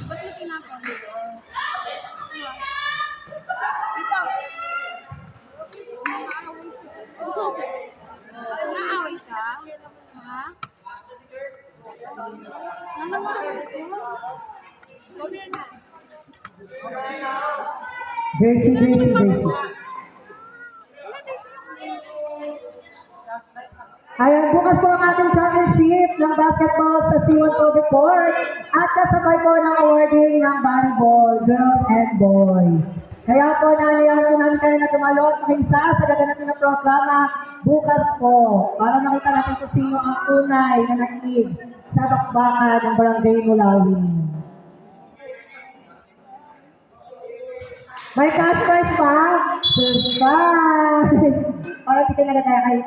Ba't mo tinapon? Naaway ka? Ha? Ano ba? Jersey. Ayan, bukas po ang ating championship ng basketball sa C1 Public Court at kasabay po ng awarding ng volleyball, girls and boys. Kaya po nanayahan po namin kayo na tumalot makisa sa gaganapin ng programa bukas po para makita natin kung sino ang tunay na nakinig sa bakbakan ng Barangay Mulawin. May cash prize pa? Surprise! Alright, ito na tayo kay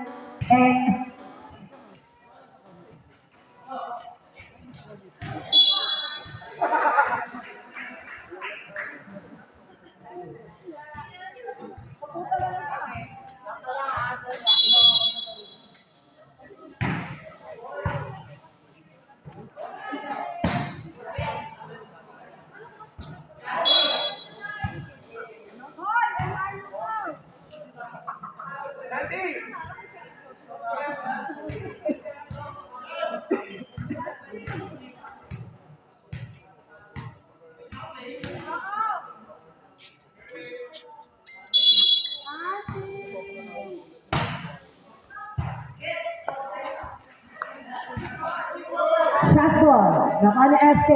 Shotball, nakuha ni FK,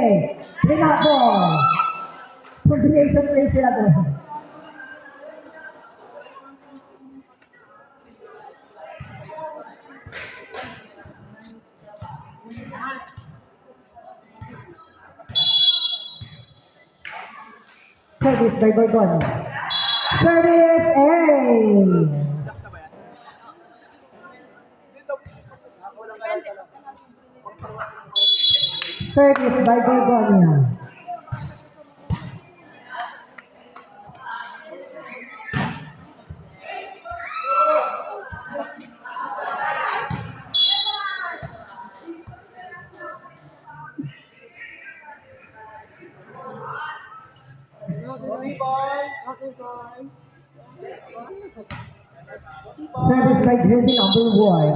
Rinaball. Combination play sila doon. Service by Gorgon. Service A. Service by Gorgonia. Service by jersey number 1.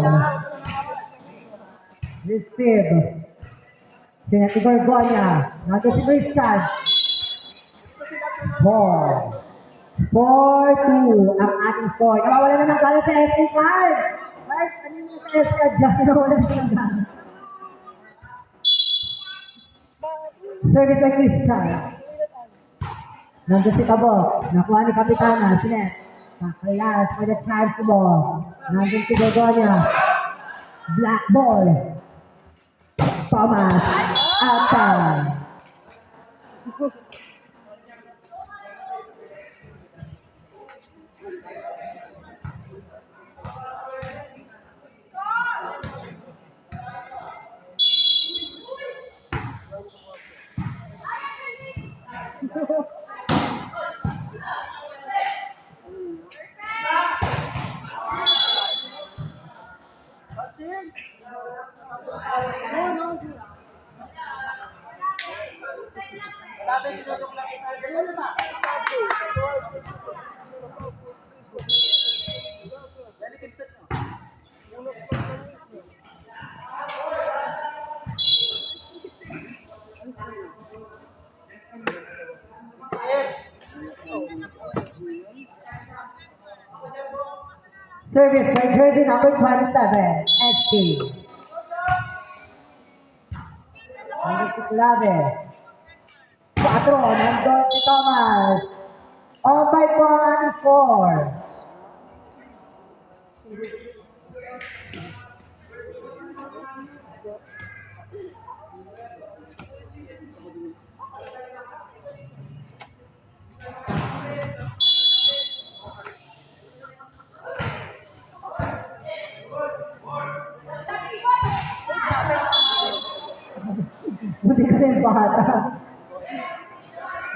Receive. Sinati Gorgonia. Nato si Christian. 4-2 ang ating score. Nawawala na ng gala sa SK card. Right? Kanina sa SK dyan. Nawawala na ng gala. Service by Christian. Nandun si Tabo. Nakuha ni Kapitana. Sinet. Kakayas for the chance ball. Nandun si Gorgonia. Black ball. Thomas. Outside. Service by jersey number 27, SK. Nandun si Clave. 4, nandun si Thomas. All by 4 and 4. Buti ka rin bata.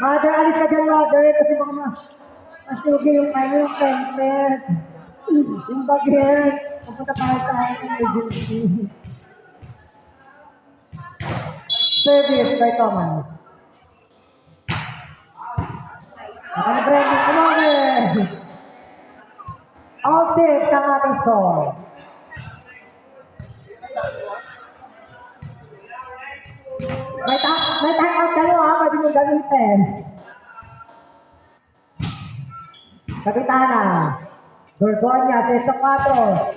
Mother, alis ka dyan, mother. Kasi baka masugi yung kayo, yung pempet. Yung bagay. Pupunta tayo sa emergency. Service by Thomas. Ako na Brandon, kumagin. All tips ang ating score. May time out kayo ha, pwede nyo gamitin. Kapitana, Gorgonia, 3-4.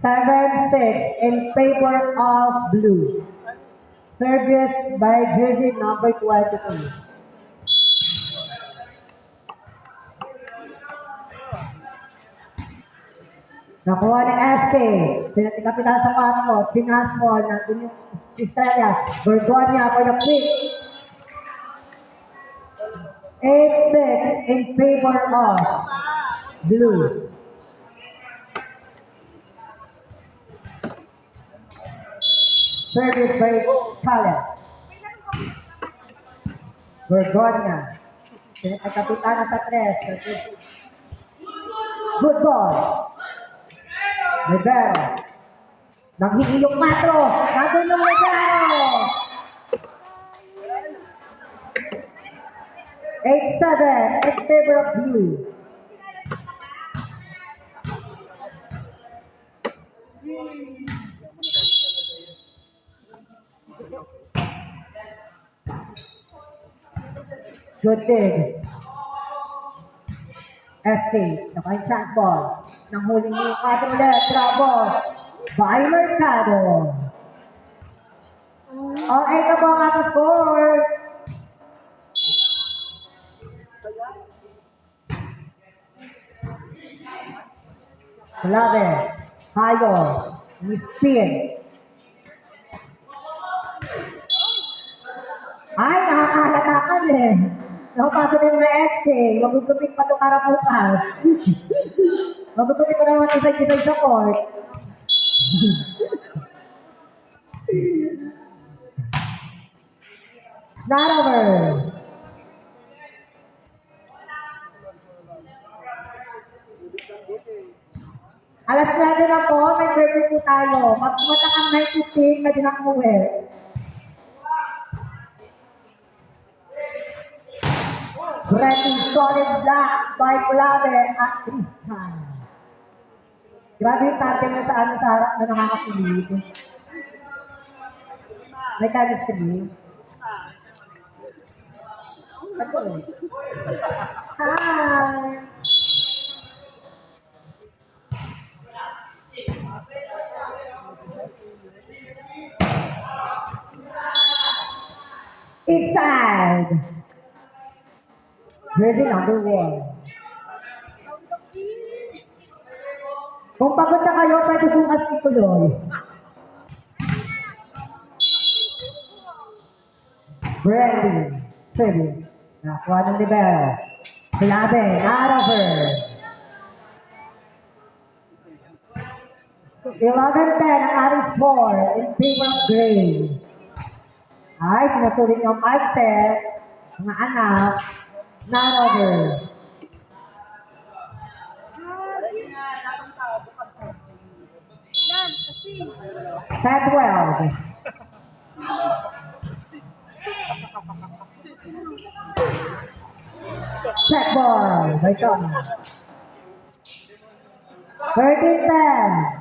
Seven, six in favor of blue. Service by jersey number 22. Nakuha ni SK. Pinatikapitan sa 4. Pinasmall ng Estrella. Gorgonia for the pick. 8-6 in favor of blue. Service by Caleb. Gorgonia. Pinatikapitan sa 3. Good ball. Rivero. Nanghingi yung 4. Nandun yung Rivero. 8-7 in favor of blue. Good dig. SK. Nakain chance ball. Nang huling yung 4 ulit. Trouble. By Mercado. All 8 na po ang ating score. Clave. Hayo. Spin. Ay, nakakahalatakan eh. Nakapasok din na SK. Magugupit pa itong karaputas. Magugupit pa naman isay-isay sa court. Not over. Alas 9 na po, may birthday po tayo. Magpumatang ang 9:15, pwede na umuwi. Ready, solid black by Clave at Tristan. Grabe yung target na sa ano sa harap na nakakapilig. May chemistry. Hi! Inside! Ready number 1. Kung pagod na kayo, pwede bukas ituloy. Brandon, Service. Nakuha ng libero. Clave, not over. 11-10 ang ating score in favor of Gray. Ay, sinusulit yung 5-set. Mga anak, not over. Yan, kasi. 10-12. Set ball by Tom. 13-10.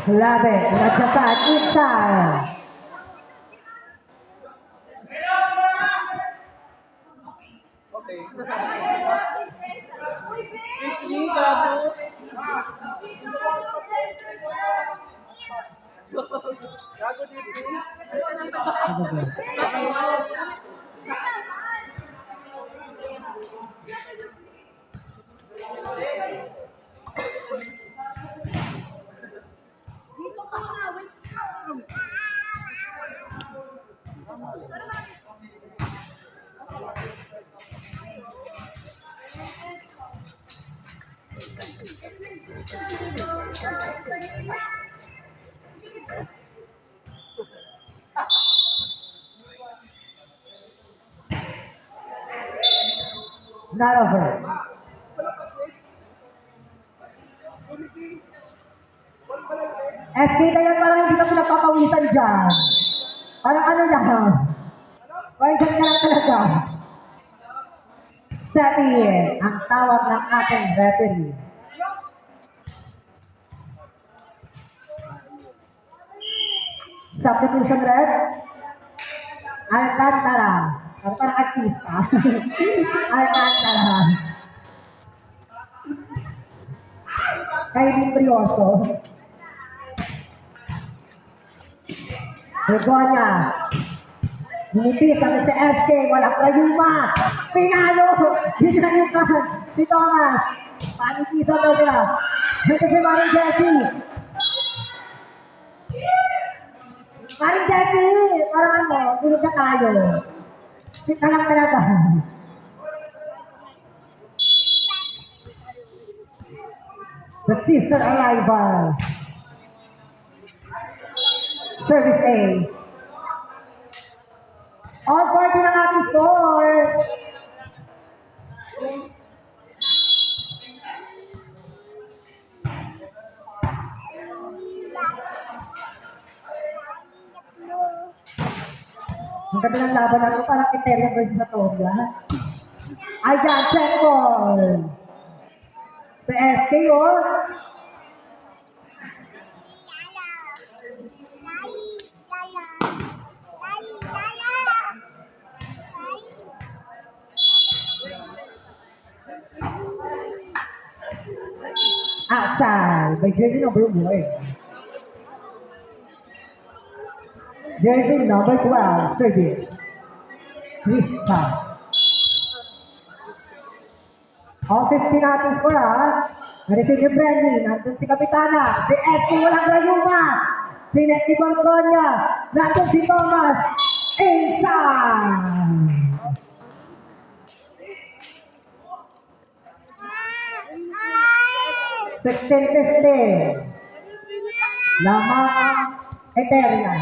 Clave, nagsasan, inside. Dito ka na, wait. Not over. SK na yan, parang hindi ka pinagpapawisan dyan. Parang ano lang. Parang dyan ka lang talaga. Seven, ang tawag ng ating referee. Substitution red. Alcantara. Ang parang artista. Alcantara. Kay Librioso. Begonia. Nipit ang si SK. Walang kayuma. Pinalo. Hinayukan. Si Thomas. Panitisan daw sila. Ito si Maring Jessie. Maring Jessie. Parang ano. Tulog na tayo. Kita lang talaga. The sister arrival. Service A. All 40 ng ating score. Ang ganda ng laban natin, parang Eteria versus Natoria. Ayan, check ball. Sa SK, oh. Outside, by jersey number 1. Jersey number 12, service. Krista. All 50 natin score, ha? Narisig yung Brenny, nandun si Kapitana, si SK walang rayuma, si Nettie Bonconia, nandun si Thomas, inside! 16-15. Lamang ang Eteria.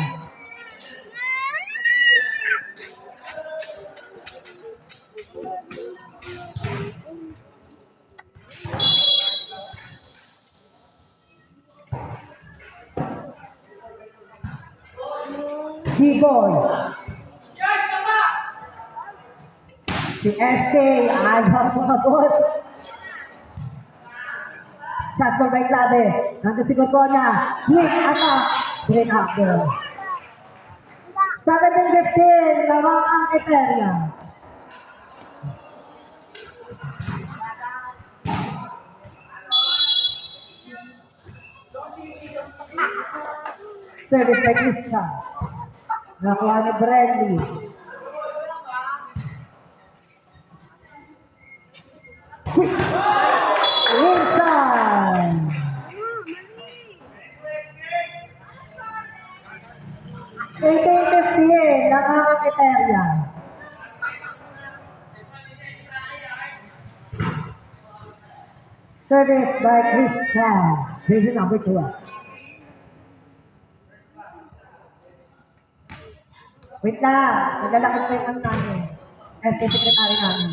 G-Boy. Si SK, ayaw sumagot. Shot for by Clave. Nandun si Gorgona. Hit, attack. Great after. 17-15. Lamang ang Eteria. Service by Krista. Nakuha ni Bradley. Inside. Nakakang Eteria. Service by Krista. Vision number 12. Wait lang, naglalakad ko yung ano namin. SK secretary namin.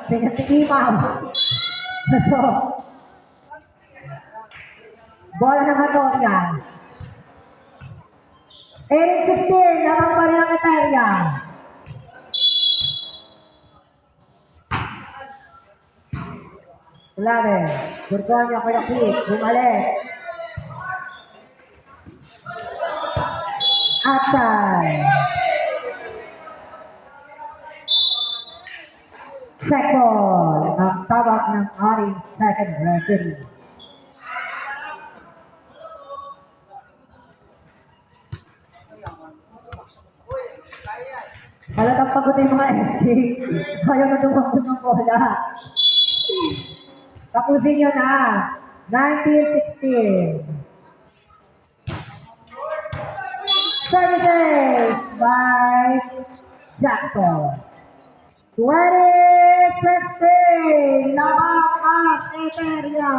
Pinag-iimaw. So, bola ng Hatoria. 8-16, lamang pa rin ang Eteria. Clave, Gorgonia kaya Quick, bumalik. Atay. Second, ang tawag ng ating second referee. Talagang pagod yung mga SK. Ayaw na tumakbo ng bola. Tapusin nyo na. 19-16. Services by Jackson. 20-15. Lamang ang Eteria.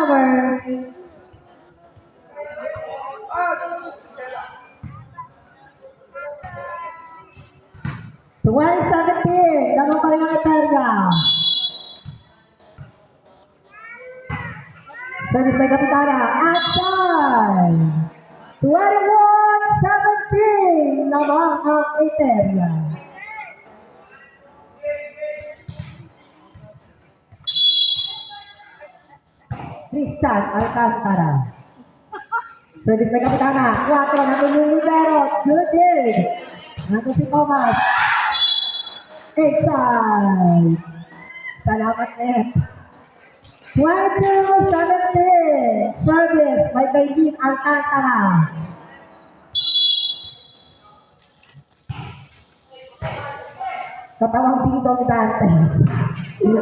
number 2017, laban pa rin ang Eterna. Service by Kapitana, action! 21-17, laban ang Eterna. Tristan Alcantara. Service by Kapitana, 4, natin yung libero, Judith. Natin si Thomas. Excited. Salamat net. 22-17. Service by Bailin Alcantara. Katawang dito ni Dante.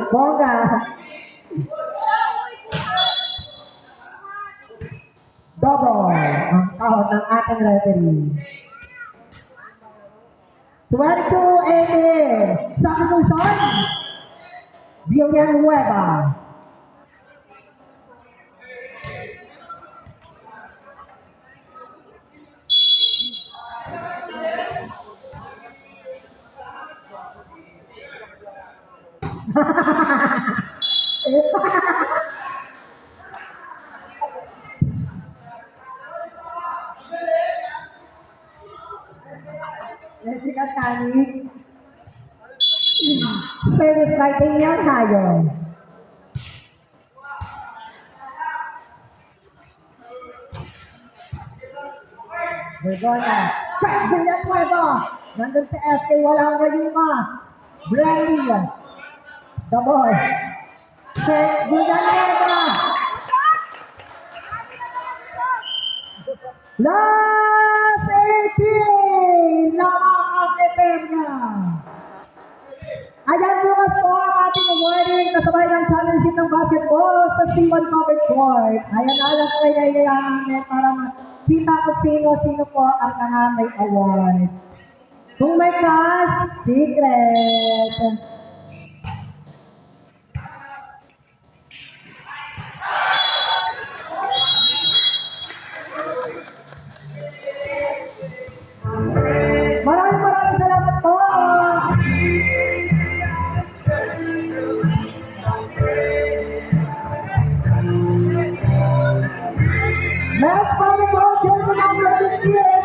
Boga. Double ang tawag ng ating referee. 22-18. Sa kasunod, Villanueva. Jessica Tani. Service by Daniel Tayo. Bergona. Check Villanueva. Nandun sa SK, walang rayuma. Bradley. The boy. Check Villanueva. Last 18 na ang Eterna. Ayan bukas po ang ating awarding kasabay ng championship ng basketball sa C1 covered court. Ayan alas ay namin para makita kung sino po ang may award. Kung may cash, secret. Maraming salamat po. Next volleyball, number 58.